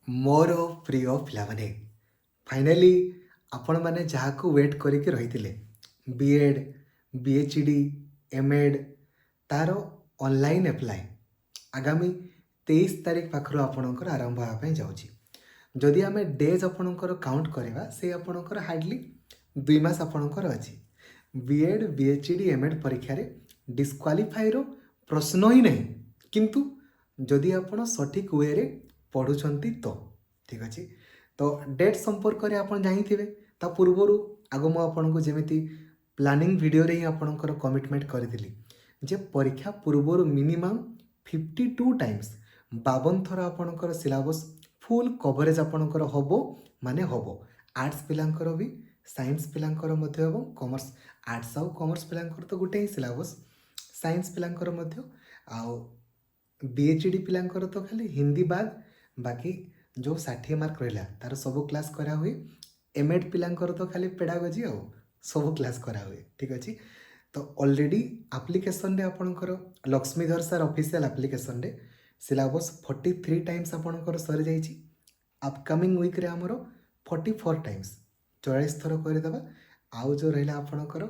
ମୋର ପ୍ରିୟ ପିଲାମାନେ ଫାଇନାଲି ଆପଣମାନେ ଯାହାକୁ ୱେଟ୍ କରିକି ରହିଥିଲେ ବିଏଡ଼୍ ବିଏଚ୍ଡି ଏମ୍ଏଡ଼୍ ତାର ଅନଲାଇନ୍ ଆପ୍ଲାଏ ଆଗାମୀ 23 ତାରିଖ ପାଖରୁ ଆପଣଙ୍କର ଆରମ୍ଭ ହେବା ପାଇଁ ଯାଉଛି। ଯଦି ଆମେ ଡେଜ୍ ଆପଣଙ୍କର କାଉଣ୍ଟ କରିବା ସେ ଆପଣଙ୍କର ହାର୍ଡ଼ଲି 2 ମାସ ଆପଣଙ୍କର ଅଛି। ବିଏଡ଼୍ ବିଏଚ୍ଡି ଏମ୍ଏଡ଼୍ ପରୀକ୍ଷାରେ ଡିସ୍କ୍ୱାଲିଫାଏର ପ୍ରଶ୍ନ ହିଁ ନାହିଁ, କିନ୍ତୁ ଯଦି ଆପଣ ସଠିକ୍ ୱେରେ ପଢ଼ୁଛନ୍ତି ତ ଠିକ୍ ଅଛି। ତ ଡେଟ୍ ସମ୍ପର୍କରେ ଆପଣ ଜାଣିଥିବେ, ତା ପୂର୍ବରୁ ଆଗ ମୁଁ ଆପଣଙ୍କୁ ଯେମିତି ପ୍ଲାନିଂ ଭିଡ଼ିଓରେ ହିଁ ଆପଣଙ୍କର କମିଟମେଣ୍ଟ କରିଥିଲି ଯେ ପରୀକ୍ଷା ପୂର୍ବରୁ ମିନିମମ୍ 52 ଟାଇମ୍ସ 52 ଥର ଆପଣଙ୍କର ସିଲାବସ୍ ଫୁଲ୍ କଭରେଜ୍ ଆପଣଙ୍କର ହେବ ମାନେ ହେବ। ଆର୍ଟ୍ସ ପିଲାଙ୍କର ବି ସାଇନ୍ସ ପିଲାଙ୍କର ମଧ୍ୟ ଏବଂ କମର୍ସ ଆର୍ଟ୍ସ ଆଉ କମର୍ସ ପିଲାଙ୍କର ତ ଗୋଟେ ହିଁ ସିଲାବସ୍, ସାଇନ୍ସ ପିଲାଙ୍କର ମଧ୍ୟ, ଆଉ ବିଏଚ୍ଡି ପିଲାଙ୍କର ତ ଖାଲି ହିନ୍ଦୀ ବାଦ ବାକି ଯେଉଁ 60 ମାର୍କ ରହିଲା ତାର ସବୁ କ୍ଲାସ୍ କରାହୁଏ। ଏମ୍ଏଡ଼୍ ପିଲାଙ୍କର ତ ଖାଲି ପେଡ଼ାଗୋଜି ଆଉ ସବୁ କ୍ଲାସ୍ କରାହୁଏ ଠିକ୍ ଅଛି। ତ ଅଲରେଡ଼ି ଆପ୍ଲିକେସନରେ ଆପଣଙ୍କର ଲକ୍ଷ୍ମୀଧର ସାର୍ ଅଫିସିଆଲ୍ ଆପ୍ଲିକେସନରେ ସିଲାବସ୍ 43 ଟାଇମ୍ସ ଆପଣଙ୍କର ସରିଯାଇଛି। ଅପକମିଂ ୱିକ୍ରେ ଆମର 44 ଟାଇମ୍ସ 44 ଥର କରିଦେବା। ଆଉ ଯେଉଁ ରହିଲା ଆପଣଙ୍କର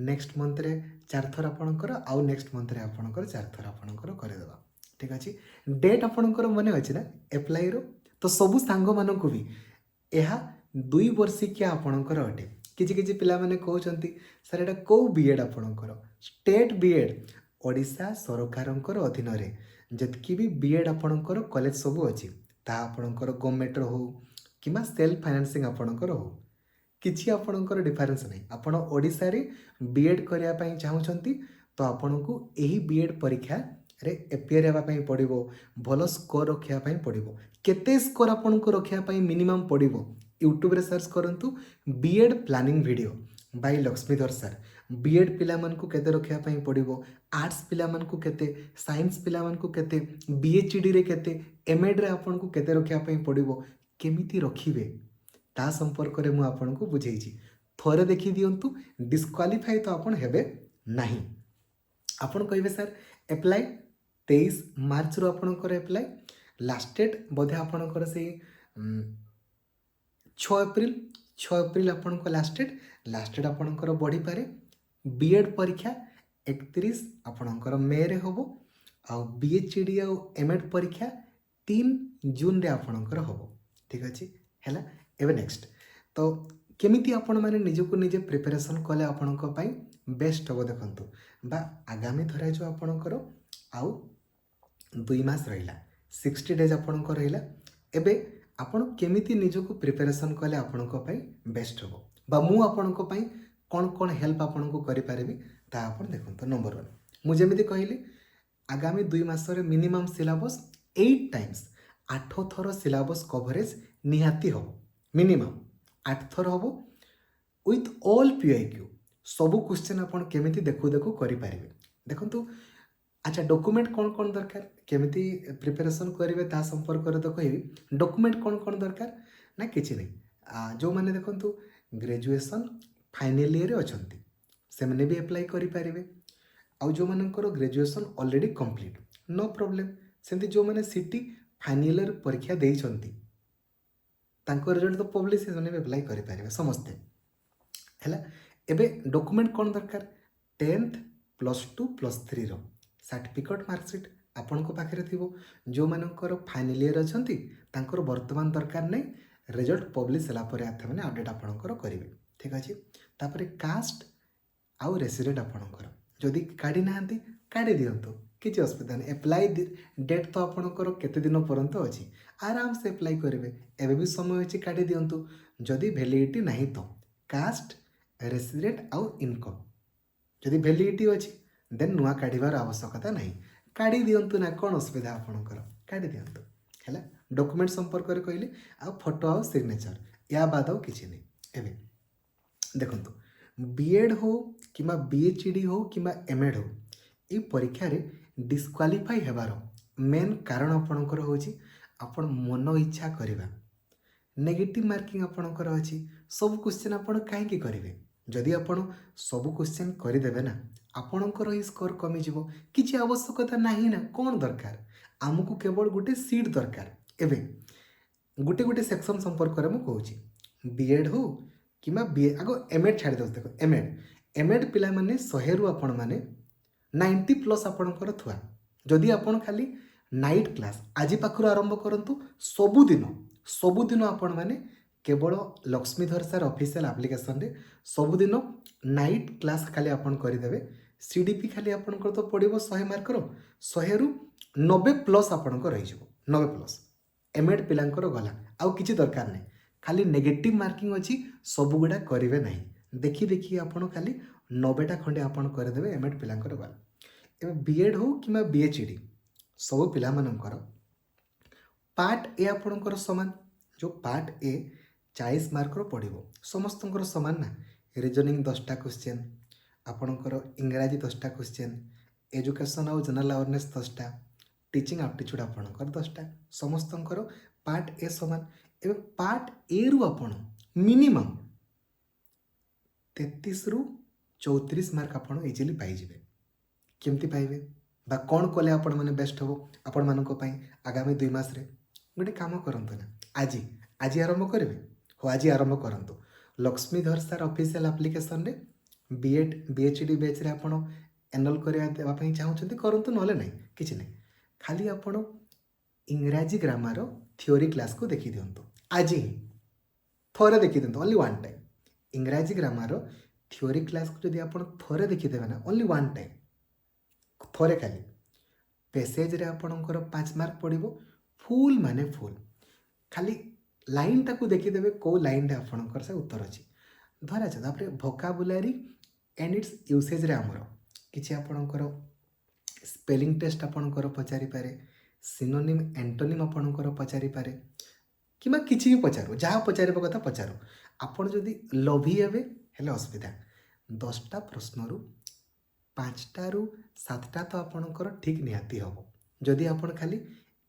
ନେକ୍ସଟ ମନ୍ଥରେ 4 ଥର ଆପଣଙ୍କର, ଆଉ ନେକ୍ସଟ ମନ୍ଥରେ ଆପଣଙ୍କର 4 ଥର ଆପଣଙ୍କର କରିଦେବା ଠିକ୍ ଅଛି। ଡେଟ୍ ଆପଣଙ୍କର ମନେ ଅଛି ନା ଆପ୍ଲାଇର? ତ ସବୁ ସାଙ୍ଗମାନଙ୍କୁ ବି ଏହା 2 ବର୍ଷିକିଆ ଆପଣଙ୍କର ଅଟେ। କିଛି କିଛି ପିଲାମାନେ କହୁଛନ୍ତି ସାର୍ ଏଇଟା କେଉଁ ବିଏଡ଼୍ ଆପଣଙ୍କର? ଷ୍ଟେଟ୍ ବିଏଡ଼୍, ଓଡ଼ିଶା ସରକାରଙ୍କର ଅଧୀନରେ ଯେତିକି ବି ବିଏଡ଼୍ ଆପଣଙ୍କର କଲେଜ ସବୁ ଅଛି ତାହା ଆପଣଙ୍କର ଗଭର୍ଣ୍ଣମେଣ୍ଟର ହେଉ କିମ୍ବା ସେଲ୍ଫ ଫାଇନାନ୍ସିଂ ଆପଣଙ୍କର ହେଉ, କିଛି ଆପଣଙ୍କର ଡିଫରେନ୍ସ ନାହିଁ। ଆପଣ ଓଡ଼ିଶାରେ ବିଏଡ଼୍ କରିବା ପାଇଁ ଚାହୁଁଛନ୍ତି ତ ଆପଣଙ୍କୁ ଏହି ବିଏଡ଼୍ ପରୀକ୍ଷାରେ ଏପିୟର୍ ହେବା ପାଇଁ ପଡ଼ିବ, ଭଲ ସ୍କୋର ରଖିବା ପାଇଁ ପଡ଼ିବ। କେତେ ସ୍କୋର ଆପଣଙ୍କୁ ରଖିବା ପାଇଁ ମିନିମମ୍ ପଡ଼ିବ? ୟୁଟ୍ୟୁବରେ ସର୍ଚ୍ଚ କରନ୍ତୁ BEd planning video by Laxmidhar sir. BEd ପିଲାମାନଙ୍କୁ କେତେ ରଖିବା ପାଇଁ ପଡ଼ିବ, ଆର୍ଟ୍ସ ପିଲାମାନଙ୍କୁ କେତେ, ସାଇନ୍ସ ପିଲାମାନଙ୍କୁ କେତେ, ବିଏଚ୍ଡିରେ କେତେ, ଏମ୍ଏଡ଼୍ରେ ଆପଣଙ୍କୁ କେତେ ରଖିବା ପାଇଁ ପଡ଼ିବ, କେମିତି ରଖିବେ ତା ସମ୍ପର୍କରେ ମୁଁ ଆପଣଙ୍କୁ ବୁଝେଇଛି। ଥରେ ଦେଖିଦିଅନ୍ତୁ, ଡିସ୍କ୍ୱାଲିଫାଏ ତ ଆପଣ ହେବେ ନାହିଁ। ଆପଣ କହିବେ ସାର୍ ଆପ୍ଲାଏ 23 ମାର୍ଚ୍ଚରୁ ଆପଣଙ୍କର ଆପ୍ଲାଏ, ଲାଷ୍ଟ ଡେଟ୍ ବୋଧେ ଆପଣଙ୍କର ସେଇ 6 ଏପ୍ରିଲ ଆପଣଙ୍କ ଲାଷ୍ଟ ଡେଟ୍ ଆପଣଙ୍କର ବଢ଼ିପାରେ। ବିଏଡ଼୍ ପରୀକ୍ଷା 31 ଆପଣଙ୍କର ମେରେ ହେବ, ଆଉ ବିଏଚ୍ଡି ଆଉ ଏମ୍ଏଡ଼୍ ପରୀକ୍ଷା 3 ଜୁନରେ ଆପଣଙ୍କର ହେବ ଠିକ୍ ଅଛି। ହେଲା, ଏବେ ନେକ୍ସଟ ତ କେମିତି ଆପଣମାନେ ନିଜକୁ ନିଜେ ପ୍ରିପାରେସନ୍ କଲେ ଆପଣଙ୍କ ପାଇଁ ବେଷ୍ଟ ହେବ ଦେଖନ୍ତୁ। ବା ଆଗାମୀ ଧରା ଯେଉଁ ଆପଣଙ୍କର ଆଉ 2 ମାସ ରହିଲା, 60 ଡେଜ୍ ଆପଣଙ୍କର ରହିଲା। ଏବେ ଆପଣ କେମିତି ନିଜକୁ ପ୍ରିପାରେସନ୍ କଲେ ଆପଣଙ୍କ ପାଇଁ ବେଷ୍ଟ ହେବ, ବା ମୁଁ ଆପଣଙ୍କ ପାଇଁ କ'ଣ କ'ଣ ହେଲ୍ପ ଆପଣଙ୍କୁ କରିପାରିବି ତାହା ଆପଣ ଦେଖନ୍ତୁ। ନମ୍ବର 1, ମୁଁ ଯେମିତି କହିଲି ଆଗାମୀ 2 ମାସରେ ମିନିମମ୍ ସିଲାବସ୍ 8 ଟାଇମ୍ସ 8 ଥର ସିଲାବସ୍ କଭରେଜ ନିହାତି ହେବ। ମିନିମମ୍ 8 ଥର ହେବ ୱିଥ୍ ଅଲ୍ PIQ। ସବୁ କ୍ୱେଶ୍ଚନ୍ ଆପଣ କେମିତି ଦେଖୁ ଦେଖୁ କରିପାରିବେ ଦେଖନ୍ତୁ। ଆଚ୍ଛା, ଡକୁମେଣ୍ଟ କ'ଣ କ'ଣ ଦରକାର, କେମିତି ପ୍ରିପାରେସନ୍ କରିବେ ତା ସମ୍ପର୍କରେ ତ କହିବି। ଡକୁମେଣ୍ଟ କ'ଣ କ'ଣ ଦରକାର ନା କିଛି ନାହିଁ। ଯେଉଁମାନେ ଦେଖନ୍ତୁ ଗ୍ରାଜୁଏସନ୍ ଫାଇନାଲ୍ ଇୟର୍ରେ ଅଛନ୍ତି ସେମାନେ ବି ଆପ୍ଲାଏ କରିପାରିବେ, ଆଉ ଯେଉଁମାନଙ୍କର graduation already complete no problem. ସେମିତି ଯେଉଁମାନେ ସିଟି ଫାଇନାଲ୍ ଇୟର୍ ପରୀକ୍ଷା ଦେଇଛନ୍ତି ତାଙ୍କ ରେଜଲ୍ଟ ତ ପବ୍ଲିଶ, ସେମାନେ ବି ଆପ୍ଲାଏ କରିପାରିବେ ସମସ୍ତେ। ହେଲା, ଏବେ ଡକୁମେଣ୍ଟ କ'ଣ ଦରକାର? 10th +2 +3ର ସାର୍ଟିଫିକେଟ୍ ମାର୍କସିଟ୍ ଆପଣଙ୍କ ପାଖରେ ଥିବ। ଯେଉଁମାନଙ୍କର ଫାଇନାଲ୍ ଇୟର୍ ଅଛନ୍ତି ତାଙ୍କର ବର୍ତ୍ତମାନ ଦରକାର ନାହିଁ, ରେଜଲ୍ଟ ପବ୍ଲିଶ ହେଲା ପରେ ମାନେ ଅପଡ଼େଟ୍ ଆପଣଙ୍କର କରିବେ ଠିକ୍ ଅଛି। ତାପରେ କାଷ୍ଟ ଆଉ ରେସିଡେଣ୍ଟ ଆପଣଙ୍କର ଯଦି କାଢ଼ି ନାହାନ୍ତି କାଢ଼ି ଦିଅନ୍ତୁ, କିଛି ଅସୁବିଧା ନାହିଁ। ଆପ୍ଲାଏ ଡେଟ୍ ତ ଆପଣଙ୍କର କେତେ ଦିନ ପର୍ଯ୍ୟନ୍ତ ଅଛି, ଆରାମସେ ଆପ୍ଲାଏ କରିବେ, ଏବେ ବି ସମୟ ଅଛି, କାଢ଼ି ଦିଅନ୍ତୁ। ଯଦି ଭ୍ୟାଲିଡ଼ିଟି ନାହିଁ ତ କାଷ୍ଟ, ରେସିଡେଣ୍ଟ ଆଉ ଇନକମ୍ ଯଦି ଭ୍ୟାଲିଡ଼ିଟି ଅଛି ଦେନ୍ ନୂଆ କାଢ଼ିବାର ଆବଶ୍ୟକତା ନାହିଁ, କାଢ଼ି ଦିଅନ୍ତୁ ନା, କ'ଣ ଅସୁବିଧା ଆପଣଙ୍କର, କାଢ଼ି ଦିଅନ୍ତୁ। ହେଲା, ଡକୁମେଣ୍ଟ ସମ୍ପର୍କରେ କହିଲି, ଆଉ ଫଟୋ ଆଉ ସିଗ୍ନେଚର, ୟା ବାଦ ଆଉ କିଛି ନାହିଁ। ଏବେ ଦେଖନ୍ତୁ ବିଏଡ଼୍ ହେଉ କିମ୍ବା ବିଏଚ୍ଡି ହେଉ କିମ୍ବା ଏମ୍ଏଡ଼୍ ହେଉ, এই ପରୀକ୍ଷାରେ ଡିସ୍କ୍ୱାଲିଫାଇ ହେବାର ମେନ୍ କାରଣ ଆପଣଙ୍କର ହେଉଛି ଆପଣ ମନ ଇଚ୍ଛା କରିବା। ନେଗେଟିଭ୍ ମାର୍କିଂ ଆପଣଙ୍କର ଅଛି, ସବୁ କ୍ୱେଶ୍ଚନ୍ ଆପଣ କାହିଁକି କରିବେ? ଯଦି ଆପଣ ସବୁ କ୍ୱେଶ୍ଚନ୍ କରିଦେବେ ନା ଆପଣଙ୍କର ହିଁ ସ୍କୋର କମିଯିବ। କିଛି ଆବଶ୍ୟକତା ନାହିଁ ନା, କ'ଣ ଦରକାର ଆମକୁ? କେବଳ ଗୋଟେ ସିଟ୍ ଦରକାର। ଏବେ गोटे गोटे सेक्शन संपर्क में कहूँ बीएड हो कि बीए आग एमएड छाड़ देख देख एमएड पिला माने 100 रु आपण माने 90+ आपणकर थुआ जदि आपण खाली नाइट क्लास आज पाखु आरंभ करंतु सबुदिन आपण माने केवल लक्ष्मीधर सर ऑफिशियल एप्लिकेशन रे सबुदिन नाइट क्लास खाली आपण करदेवे सीडीपी खाली आपणकर तो पड़ो 100 मार्कर 100 रु 90+ आपणकर रही 90+ एमएड पिलांकर गला आउ किछि दरकार नहीं खाली नेगेटिव मार्किंग अच्छी सबुगुड़ा करेंगे ना देखी देखी आपण खाली 90टा खंडे आपण करदेवे एमएड पिलांकर गला एवं बीएड हो कि बीएचडी सब पिला मानकर पार्ट ए आपणकर समान जो पार्ट ए 40 मार्कर पड़ो समस्तंकर समान ना रीजनिंग 10टा क्वेश्चन आपणकर इंग्राजी 10टा क्वेश्चन एजुकेशन आउ जनरल अवेयरनेस 10टा टीचिंग एप्टीट्यूड आपणकर 10टा समस्तंकर पार्ट ए समान एवं पार्ट ए रु आपण मिनिमम 33 रु 34 मार्क आपण इजिली पाइबे केमती पाइबे बा कौन कले आपण माने बेस्ट हो आपण मानको पई आगामी 2 मास रे गोटे काम करंतु ना आज आरंभ करेंगे हो आज आरंभ करंतु लक्ष्मीधर सर ऑफिशियल एप्लिकेशन रे बीएड बीएचडी बैच रे आपण एनरोल करया देबा पई चाहउछंती करंतु नले नहीं किछि नहीं खाली आपण इंग्राजी ग्रामर थ्योरी क्लास को देखि दियंतु आज ही थोड़े देखि दियंतु ओनली वन टाइम इंग्राजी ग्रामर थ्योरी क्लास को जदि आपण थोड़े देखि देबे ना ओनली वन टाइम थोड़े खाली पैसेज रे आपणकर 5 मार्क पड़ो फुल माने फुल खाली लाइन टाक देखीदे कौ लाइन आपणकर से उत्तर अच्छी धरा जाए भोकाबुलारी एंड इट्स यूसेज रे आमर किछि आपणकर स्पेलिंग टेस्ट आपणकर पचारि पारे सिनोनिम एंटोनिम आपणकर पचारि पारे किमा किछि भी पचारो जहाँ पचारिबा कथा पचारो आपण जदि लभी हेबे हेले असुविधा 10टा प्रश्नरू 5टा रु 7टा तो आपणकर ठीक निहाती हम जदि आपण खाली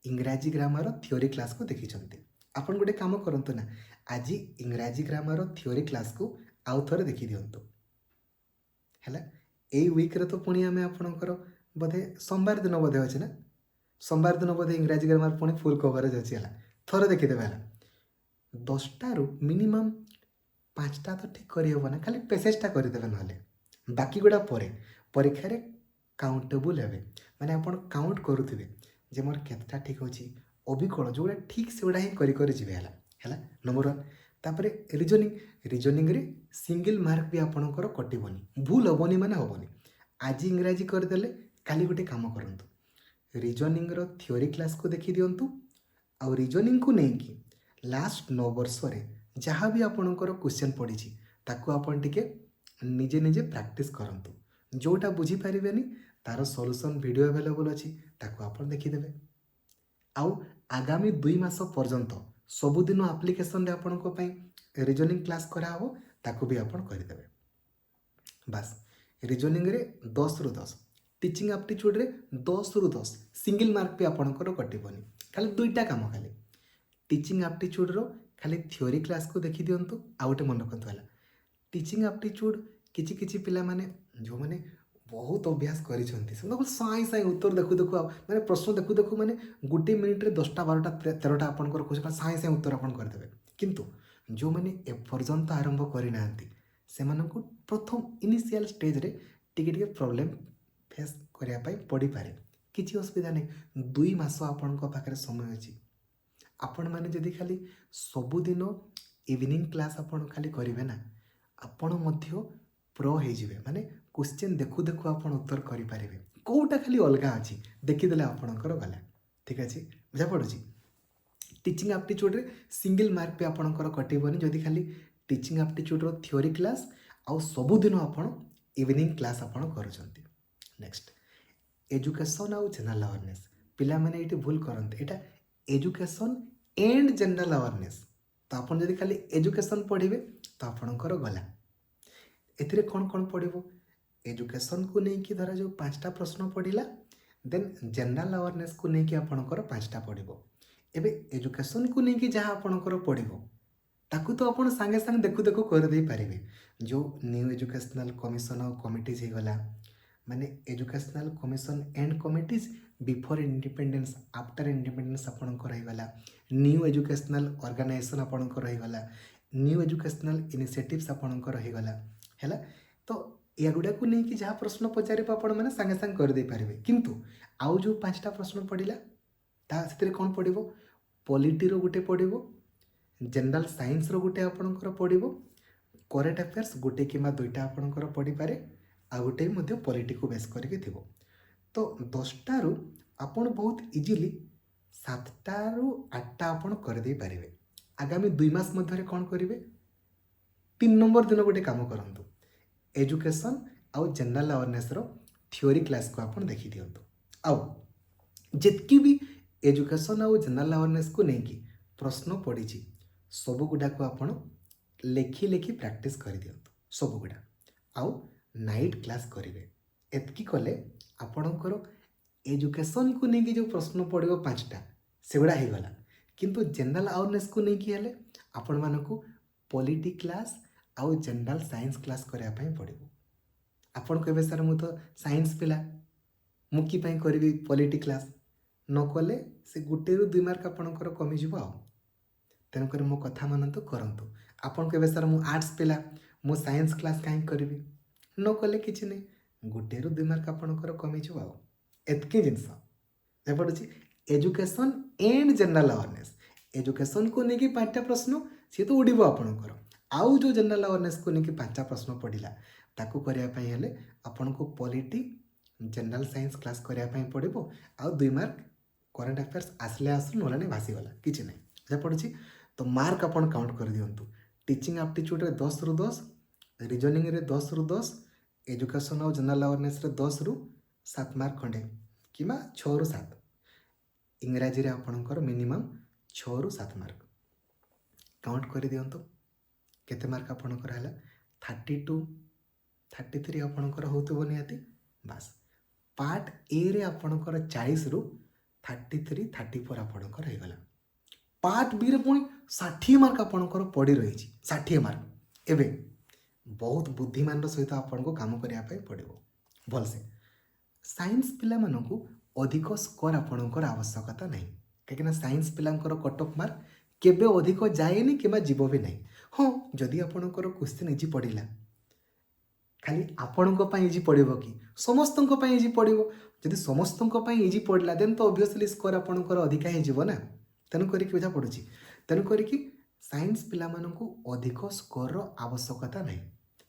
इंग्राजी ग्रामर थ्योरी क्लास को देखिछंती आपण गोटे काम करंतु ना आज इंग्राजी ग्रामर थ्योरी क्लास को आउ थोड़े देखि दियंतु हैला एई वीक रे तो पुणी आमे आपणकर बोधे सोमवार दिन बोधे अछि ना सोमवार दिन बोधे इंग्राजी ग्रामर पुणी फुल कवरेज अछि हैला थोड़े देखि देबे हैला 10टा रु मिनिमम 5टा तो ठीक करि होबो ना खाली पैसेजटा करि देबे नहले बाकी गुडा परीक्षा रे काउंटेबल हेबे माने आपण काउंट करूथिबे जे मोर केतटा ठीक होची अभिकल जोड़ा ठीक से गुड़ा ही करी जीवे है नंबर 1 तापर रिजनिंग रे सिंगल मार्क भी आपणकर कटबनी भूल हेनी माने हेनी आज इंग्राजी करदेले काली गोटे काम करंतु रिजनिंग रो थ्योरी क्लास को देखि दियंतु आ रिजनिंग को नहीं कि लास्ट 9 वर्ष रे जहाँ भी आपणकर क्वेश्चन पड़ी ताकू आपण टिके निजे निजे प्रैक्टिस करंतु जोटा बुझी पारिबेनी तार सॉल्यूशन वीडियो अवेलेबल अछि ताकू आपण देखिदेबे आउ आगामी 2 मास पर्यंत सबुदिन एप्लिकेशन रे आपण को पई रीजनिंग क्लास करा हो ताकू भी आपण करदेबे बस रीजनिंग रे 10 रु 10 टीचिंग एप्टीट्यूड रे 10 रु 10 सिंगल मार्क भी आपणकर कटिबनी खाली 2टा काम खाली टीचिंग एप्टीट्यूड रो खाली थ्योरी क्लास को देखि दियंतु आउटे मन रखंतु हला टीचिंग एप्टीट्यूड किछि किछि पिला माने जो माने बहुत अभ्यास करिसंती से साई साई उत्तर देखु देखु माने प्रश्न देखु देखु माने गोटे मिनिट रे 10टा 12टा 13टा आपणकर क्वेश्चन साई साई उत्तर आपण कर देबे किंतु जो माने ए पर्यंत आरंभ करि नांती से मानको प्रथम इनिशियल स्टेज रे टिके टिके प्रॉब्लम फेस करिया पई पड़ी पारे किछि असुविधा नहीं 2 मास आपणको पाखरे समय अछि आपण माने जदि खाली सबुदिन इवनिंग क्लास आपण खाली करिवे ना आपण मध्य प्रो हे जिवे माने क्वेश्चन देखु देखु आपण उत्तर करि पारिबे कोटा खाली अलगा अछि देखिदेले आपणकर गला ठीक अछि बुझा पड़ुछि टीचिंग एप्टीट्यूड रे सिंगल मार्क पे आपणकर कटिबनी जदि खाली टीचिंग एप्टीट्यूड रो थ्योरी क्लास आ सबुदिन आपण इवनिंग क्लास आपण करूछंती नेक्स्ट एजुकेशन आ जनरल अवेयरनेस पिला माने एटी भूल करंते एटा एजुकेशन एंड जनरल अवेयरनेस तो आपण जदि खाली एजुकेशन पढ़िबे तो आपणकर गला एथिरे कौन पढ़ो एजुकेशन को लेकिन धरा जो 5टा प्रश्न पढ़ला देन जनरल अवेयरनेस को लेकिन आपणकर 5टा पढ़ो एबे एजुकेशन को लेकिन जहाँ आपणकर पढ़ो ताकू तो आपण सांगे सांगे देखु देखु कर दे पारिबे जो न्यू एजुकेशनल कमिशन और कमिटीज हे गला माने educational commission and committees before independence after independence आपणकर रहीगला न्यू एजुकेशनल ऑर्गेनाइजेशन आपणकर रहीगला न्यू एजुकेशनल इनिशिएटिव्स आपणकर रहीगला हैला तो या गुडा को नहीं कि जहाँ प्रश्न पचारे आपण मैंने सांगे सांगे कर दे पारे किंतु आउ जो पांचटा प्रश्न पड़िला ता से कौन पड़ो पॉलिटीर गोटे पड़ो जनरल साइंस रो गोटे आपणकर पड़ो करेंट अफेयर्स गोटे कि दुईटा आपणकर पड़ी पारे आ गोटे मध्य पॉलिटी को बेस करके थिबो तो 10टारू आपण बहुत इजीली 7टारू 8टा आपण कर दे पारिबे आगामी 2 मास मध्य कौन करेंगे 3 नंबर दिन गोटे काम करंतु एजुकेशन आउ जनरल अवेयरनेस रो थ्योरी क्लास को आपण देखि दियंतु आउ जितकी भी एजुकेशन आउ जनरल अवेयरनेस को लेकिन प्रश्न पड़ी सब गुडा को आपण लेखि लेखि प्रैक्टिस कर दियंतु सब गुडा आउ नाइट क्लास करेंगे एतकी कले आपणकर एजुकेशन को लेकिन जो प्रश्न पड़ो 5टा से गुड़ा हो गला किंतु जनरल अवेयरनेस को लेकिन हेले आपण मानकु पॉलिटी क्लास आउ जनरल साइंस क्लास करने पड़ो आपन कहे सर मु तो साइंस पिला मुकी करी पॉलिटी क्लास न कले से गोटे रु 2 मार्क आपणकर कमिज आ तेणुक मो कथा मानतु करंतु आपन कहे सर मु आर्ट्स पिला मु साइंस क्लास कहीं करी न कले किसी नहीं गोटे रु 2 मार्क आपणकर कमिज आ एतकी जिनस पड़ुची education and general awareness education को लेकिन 5टा प्रश्न सी तो उड़ब आपणकर आउ जो जनरल अवेयरनेस को लेकिन 5टा प्रश्न पड़ा ताकू करने हेले आपन को पॉलिटी जनरल साइंस क्लास करने पड़ो आउ 2 मार्क करेंट अफेयर्स आसले आसू ना नहीं भासीगला किसी नहीं जहाँ पड़ी तो मार्क आपन काउंट कर दिंतु टीचिंग एप्टीट्यूड रे 10 रु 10 रीजनिंग रे 10 रु 10 एजुकेशन और जनरल अवेयरनेस रे 10 रु 7 मार्क खंडे कि 6 रु 7 इंग्राजी रे आपणकर मिनिमम 6 रु 7 मार्क काउंट कर दिंतु केते मार्क आपणकर है 32 33 आपणकर होतबो निहाती बास पार्ट ए रे आपणकर 40 रु 33 34 आपणकर हो गला पार्ट बी रे पुणी 60 मार्क आपणकर पड़ी रही 60 मार्क एवं बहुत बुद्धिमान सहित आपन को काम करने पड़ो भलसे साइंस पिला मानकु अधिक स्कोर आपणकर आवश्यकता नहीं कहीं साइंस पिलांकर कट ऑफ मार्क केबे अधिक जाएनि कि जीव भी नहीं हाँ जदि आपणकर क्वेश्चन इजी पड़ा खाली आपण इजी पड़ो कि समस्त इजी पड़ो जदि समस्त इजी पड़ा देन तो ऑब्वियसली स्कोर आपणकर अधिका हो तेणुक बुझा पड़ुची तेणुक साइंस पिला मानकु अधिक स्कोर आवश्यकता नहीं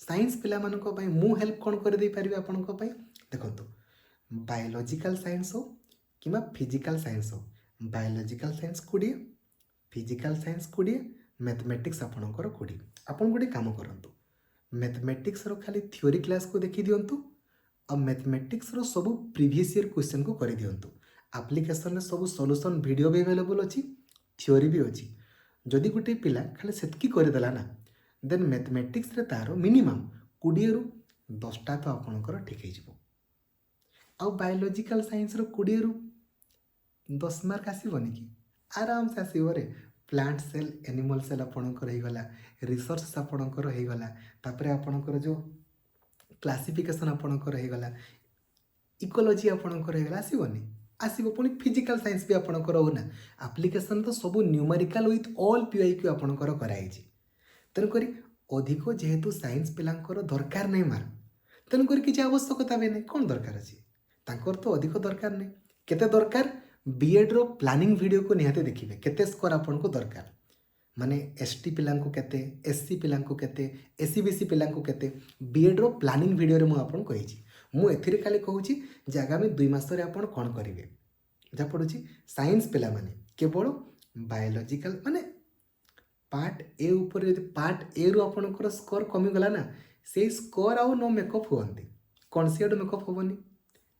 साइंस पिला मानक मु हेल्प कौन कर दे पारि आपण देखो बायोलॉजिकल साइंस हो कि फिजिकल साइंस हो biological science 20 physical science 20 mathematics आपणकर 20 आपन गोटे काम करंतु मैथमेटिक्स रो खाली थ्योरी क्लास को देखि दियंतु और मैथमेटिक्स रो सब प्रीवियस ईयर क्वेश्चन को कर दियंतु एप्लिकेशन में सब सॉल्यूशन वीडियो भी अवेलेबल अच्छी थ्योरी भी अच्छी जदि गोटे पिला खाली सेतकी करदेला ना देन मैथमेटिक्स रे तार मिनिमम 20 रु 10टा तो आपणकर ठीक हो आउ बायोलॉजिकल साइंस रो 20 रु 10 मार्क आसबनी कि आराम से आसो रे प्लांट सेल एनिमल सेल आपणकर होगला रिसर्च आपणकर होगला तापर आपणकर जो क्लासिफिकेशन आपणकर होगला इकोलॉजी आपणकर होगला आसबनी आसब पुणी फिजिकल साइंस भी आपणकर होना एप्लिकेशन तो सब न्यूमेरिकल विथ ऑल पीआईक्यू आपणकर कराई तेणुक अधिक जेहेतु साइंस पिलांकर दरकार नहीं मार्क तेणुक किसी आवश्यकता भी नहीं कौन दरकार अच्छी तांकर तो अधिक दरकार नहीं केते दरकार बीएड रो प्लानिंग वीडियो को निहाते देखिए केते स्कोर आपन को दरकार माने एसटी पिलांको केते एससी पिलांको केते एससीबीसी पिलांको केते बीएड रो प्लानिंग वीडियो रे मु आपन कहिछि मु एथिरे खाली कहूछि जे आगामी 2 मास रे आपन कोन करिवे जा पडुछि साइंस पिला माने केवल बायोलॉजिकल माने पार्ट ए ऊपर यदि पार्ट ए रु आपनकर स्कोर कमी गला ना से स्कोर आउ नो मेकअप होंती कौन सी आड़ makeup होबनी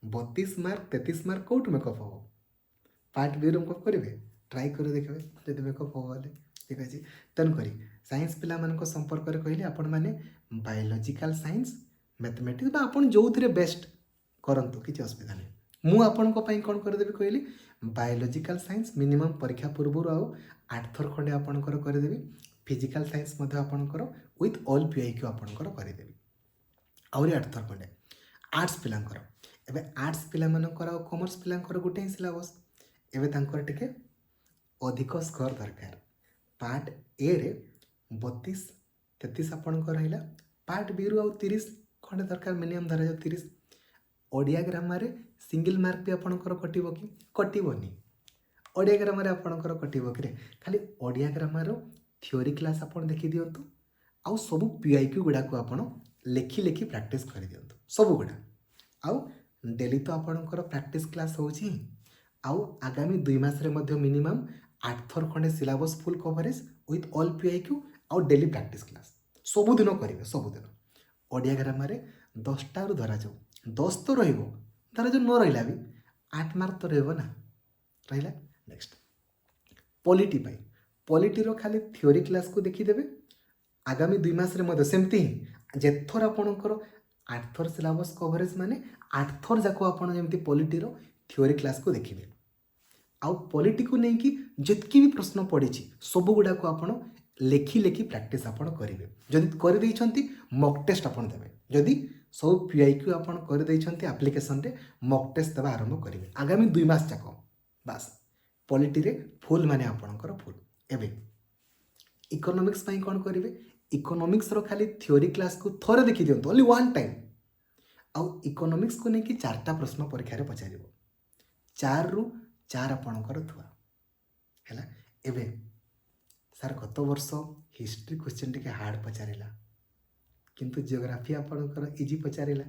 32 mark 33 mark Kaut makeup हो पार्ट बी मेकअप करेंगे ट्राई कर देखिए जब मेकअप हो गले ठीक अच्छे तेणुक साइंस पिला मान संपर्क में कहले आपण मैंने बायोलॉजिकल साइंस मैथमेटिक्स आपन जो थे बेस्ट करंतु किसी असुविधा नहीं मु आपण कौन करदेवी कहली बायोलॉजिकल साइंस मिनिमम परीक्षा पूर्व आउ 8 थर खंडे आपणकर करदेवी फिजिकल साइंस आपणकर विथ ऑल पीआईक्यू आपणकर करदेवी आहरी 8 थर खंडे आर्ट्स पिलांकर एबे आर्ट्स पिलामानकर आ कॉमर्स पिलांकर गोटे ही सिलेबस एबे तांकर टिके अधिक स्कोर दरकार पार्ट ए रे 32-33 आपणकर रहिला पार्ट बी रु आउ 30 खंडे दरकार मिनिमम धरा जाऊ 30 ओडिया ग्रामर सिंगल मार्क भी आपणकर कटिबो कि कटिबोनी ओडिया ग्रामर आपणकर कटिबो कि रे खाली ओडिया ग्रामर थ्योरी क्लास आपण देखि दियंतु आउ सब पीआईक्यू गुडा को आपण लेखि लेखि प्रैक्टिस कर दियंतु सब गुडा आउ डेली तो आपणकर प्रैक्टिस क्लास होची आउ आगामी 2 मास रे मध्ये मिनिमम 8 थर खंडे syllabus full coverage with all PIQ आउ डेली प्रैक्टिस क्लास सबुदिन करेंगे सबुदिन ओडिया ग्रामर 10टा रु धरा जाऊ 10 तो रहिबो धरा जाऊ न रहिला भी 8 मार्क तो रहबो ना रहिला नेक्स्ट पॉलिटी पाई पॉलिटी रो खाली थ्योरी क्लास को देखि देबे आगामी 2 मास रे मध्ये सेमती जेथर आपणकर 8 थर सिलेबस कवरेज माने 8 थर जाको आपण जेमती पॉलिटी रो थ्योरी क्लास को देखिबे आउ पॉलिटी को नहीं कि जितकी भी प्रश्न पड़ी सब गुड़ा को आपण लेखि लेखि प्रैक्टिस आपण करेंगे जदि कर देइछंती मॉक टेस्ट आपण देबे जदि सब पीआईक्यू आपण कर देइछंती एप्लिकेशन रे मॉक टेस्ट देबा आरंभ करेंगे आगामी 2 मास जाको बस पॉलिटी रे फुल माने आपणकर फुल एबे इकोनॉमिक्स पई कोन करिवे इकोनॉमिक्स रो खाली थ्योरी क्लास को थोरे देखि दियंतो ओनली वन टाइम आउ इकोनॉमिक्स को नहीं कि 4टा प्रश्न परीक्षा रे पचारिबो 4 रु 4 आपणकर थुआ हैला एबे सर गत वर्ष हिस्ट्री क्वेश्चन टिके हार्ड पचारिला किंतु जियोग्राफी आपणकर इजी पचारिला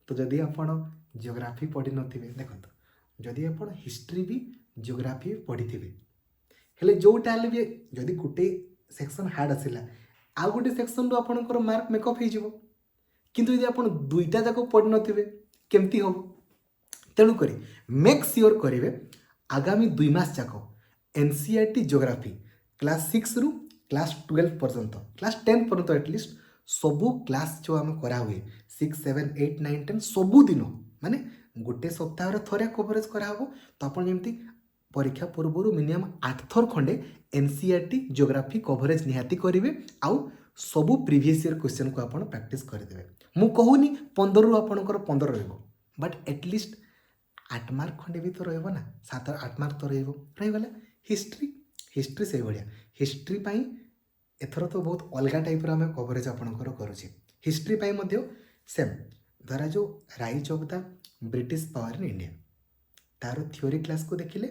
तो जदि आपण जियोग्राफी पढ़ी नथिबे देखंतो जदि आपण हिस्ट्री भी जियोग्राफी पढ़ी हेले जोटा भी जदि गोटे सेक्शन हार्ड आसिला आ गोटे सेक्शन रो आपणकर मार्क मेकअप हो जिवो किंतु जदि आपण दुईटा जाको पढ़ी नथिबे केमती हो तेणु करी मेक श्योर करेंगे आगामी 2 मास जाक एनसीईआरटी जियोग्राफी क्लास 6 रु क्लास 12 पर्यंत क्लास 10 पर्यंत एटलिस्ट सबू क्लास जो आम करा हुए 6, 7, 8, 9, 10 सबू दिन माने गोटे सप्ताह थोड़े कवरेज कराहब तो आप जमी परीक्षा पूर्व मिनिमम 8 थर खंडे एनसीईआरटी जियोग्राफी कवरेज निहाती करेंगे आउ सबू प्रीवियस ईयर क्वेश्चन को आप प्रैक्टिस करदे मु कहूनी 15 रु आपणकर 15 रहिबो बट एटलिस्ट 8 मार्क खंडे भी तो रहिबो ना 7-8 मार्क तो रहीगला हिस्ट्री से भाया हिस्ट्री पाई एथर तो बहुत अलग टाइप आम कवरेज आपणकर करुचे हिस्ट्री पाई मध्य सेम धरा जो rise of the British power in India तार थ्योरी क्लास को देखिले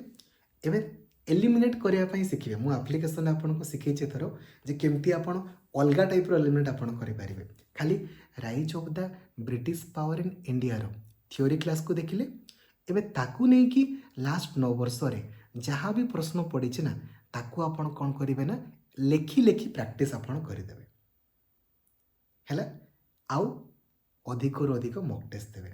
एवं एलिमिनेट करने शिखे मु आप्लिकेसन आपको शिखे थर जे केमती आपण अलग टाइप एलिमिनेट आपण करें खाली rise of the British power in India रो थ्योरी क्लास को देखिले एवं ताकू नहीं कि लास्ट 9 वर्ष रे जहाँ भी प्रश्न पड़ी ना ताकू आपण कौन करेंगे ना लेखि लेखि प्रैक्टिस आपण करदेवे है आउ अधिक रु अधिक मॉक टेस्ट देवे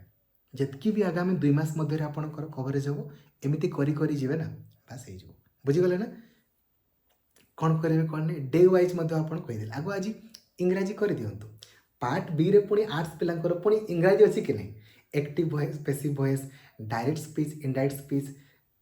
जितकी भी आगामी 2 मास मध्य आपणकर कवरेज हम एमती करी जीवे ना बास हो बुझीगले ना कौन करेंगे कौन नहीं डे वाइज कहीदे आगो आज इंग्राजी कर दिंतु पार्ट बी रे पुणी आर्ट्स पिलांकर पुणी इंग्राजी अच्छी कि नहीं active voice passive voice direct speech indirect speech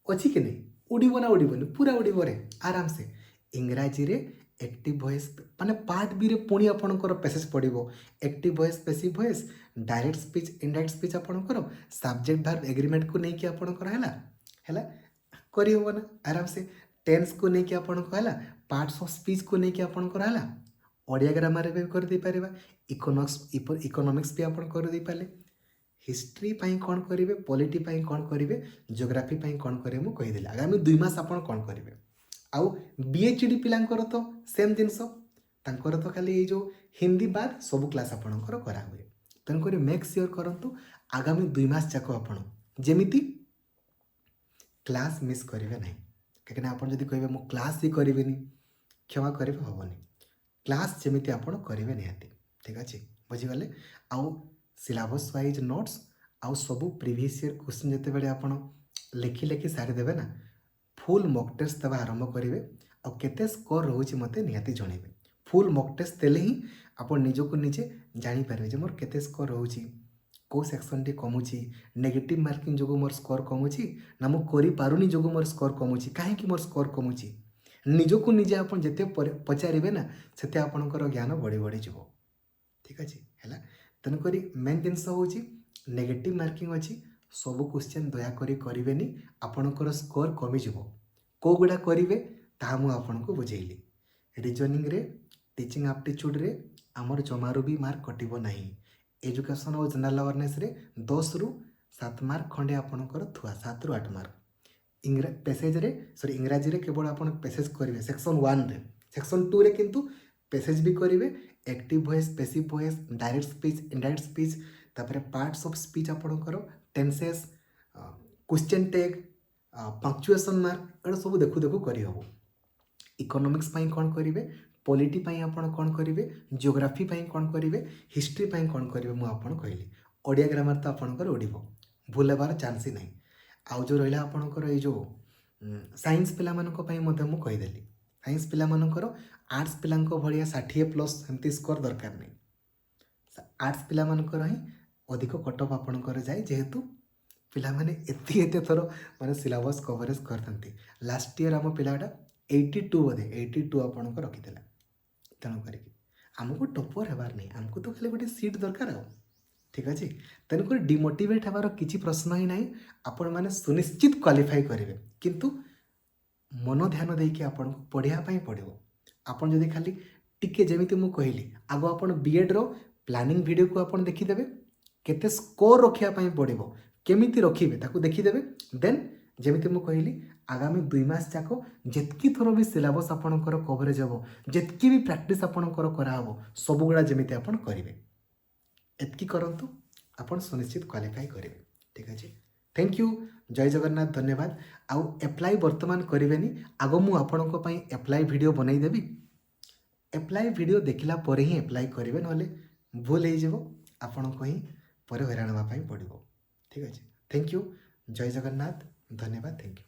अच्छी कि नहीं उड़ीबो ना उड़ीबोनी पूरा उड़ीबो रे आराम से इंग्राजी रे एक्टिव वॉइस माने पार्ट बी रे पुणी आपणकर पैसेज पड़ो active voice passive voice direct speech indirect speech आपणकर सब्जेक्ट वर्ब एग्रीमेंट को लेकिन आपणकर है करी हो ना आराम से टेंस को लेकिन आपणकर पार्ट्स ऑफ स्पीच को लेकिन आपणकर है ओडिया ग्रामर भी कर दे पारिबा इकोनॉमिक्स भी आपन कर दे पाले हिस्ट्री पाई कौन करेंगे पॉलिटी पाई कौन करेंगे जियोग्राफी पाई कौन करेंगे मुझे कहीदेली आगामी 2 मास आपन कौन करेंगे आउ बीएचडी पिलांकर तो सेम जिनस तांकर तो खाली जो हिंदी बाद सब क्लास आपणकर करा हुए तेणुक मेक श्योर करंतु आगामी 2 मास जाक आपण जेमिति क्लास मिस करेंगे ना कहीं आपन जदि कहे मु क्लास ही करेंगे क्षमा करेंगे हेनी क्लास जमिति आपन करेंगे निहाती ठीक अच्छे बुझीगले आउ सिलेबस वाइज नोट्स आउ सबू प्रीवियस ईयर क्वेश्चन जिते बड़े आप लेखि लेखि सारी देवे ना फुल मॉक टेस्ट देवा आरंभ करेंगे आ केते स्कोर रोचे मते निहाती जणेबे फुल मॉक टेस्ट देले ही आप निजको निजे जानी पारे जे मोर केते स्कोर रोची को सेक्शन टी कमुची नेगेटिव मार्किंग जो मोर स्कोर कमुची ना मु करि पारुनी जो मोर स्कोर कमुची काहे कि मोर स्कोर कमुची निजको निजे आप जिते पचारे ना से आपणकर ज्ञान बढ़ी बढ़ी जीव ठीक अच्छे है तेणुक मेन जिनस हूँ नेगेटिव मार्किंग अच्छी सब क्वेश्चन दयाकोरी करेनि आपणकर स्कोर कमिଯିव कौगुड़ा करेंगे ताहा मु आपको बुझेली रिजनिंग रे टीचिंग एप्टीट्यूड रे आमर जमारू भी मार्क कटिब नहीं एजुकेशन और जनरल अवेयरनेस रे 10 रु 7 मार्क खंडे आपणकर थुआ 7 रु 8 मार्क पैसेज रे सॉरी इंग्राजी रे केवल आपण पैसेज करेंगे सेक्शन 1 रे सेक्शन 2 रे किंतु पैसेज भी करेंगे active voice passive voice direct speech indirect speech तापर पार्ट्स ऑफ स्पीच आपणकर tenses question tag punctuation mark एटा सब देखु देखु करी हबो इकोनॉमिक्स पाई कौन करेंगे पॉलिटी पाई आपण कौन करेंगे जियोग्राफी पाई कौन करेंगे हिस्ट्री पाई कौन करेंगे मुझे आपन कहली ओडिया ग्रामर तो आपंकर उड़ब भूल हेबार चान्स ही नहीं आउ जो रहा आपंकर ये जो साइंस पिलामानंको मुझे कहीदेली साइंस पिलामानंकर आर्ट्स पिलांको भलिया 60+ एमती स्कोर दरकार नहीं आर्ट्स पिलामानंकर ही अधिक कटअप आपंकर जाए जेहेतु पिला माने एते थर माने सिलेबस कवरेज करते लास्ट ईयर आम पिलाटा 82 बोधे 82 आपको रखीला तेणु कर आमको टॉपर हेबार नहीं आमको तो खाली गोटे सीट दरकार आ ठीक अच्छे तेणुक डिमोटिवेट हेबार किसी प्रश्न ही ना आपण मैंने सुनिश्चित क्वालिफाई करेंगे किंतु मन ध्यान देकी आपन पढ़ाई पड़ो आपन जदि खाली टिके जमीती मु कहली आगो आपन बीएड रो प्लानिंग वीडियो को आपन देखिदेबे केते स्कोर रखिया पई पड़ो केमिति रखिबे ताकू देखिदेबे देन जमीती मु कहली आगामी 2 मास जाक जेतकी थोर भी सिलेबस आपणकर कवरेज हम जेतकी भी प्रैक्टिस आपणकर कराहब सबुगुड़ा जमीती आपन करेंगे एतकी करंतु आपन सुनिश्चित क्वालिफाई करेंगे ठीक अच्छे थैंक यू जय जगन्नाथ धन्यवाद आउ एप्लाई वर्तमान करेंगे आग मु आपणको पई एप्लाई वीडियो बनई देबी एप्लाई वीडियो देखला पर ही एप्लाई करेंगे नले भूल हो जाव आपणको ही पर हैरान होगा पड़ो ठीक अच्छे थैंक यू जय जगन्नाथ धन्यवाद थैंक यू।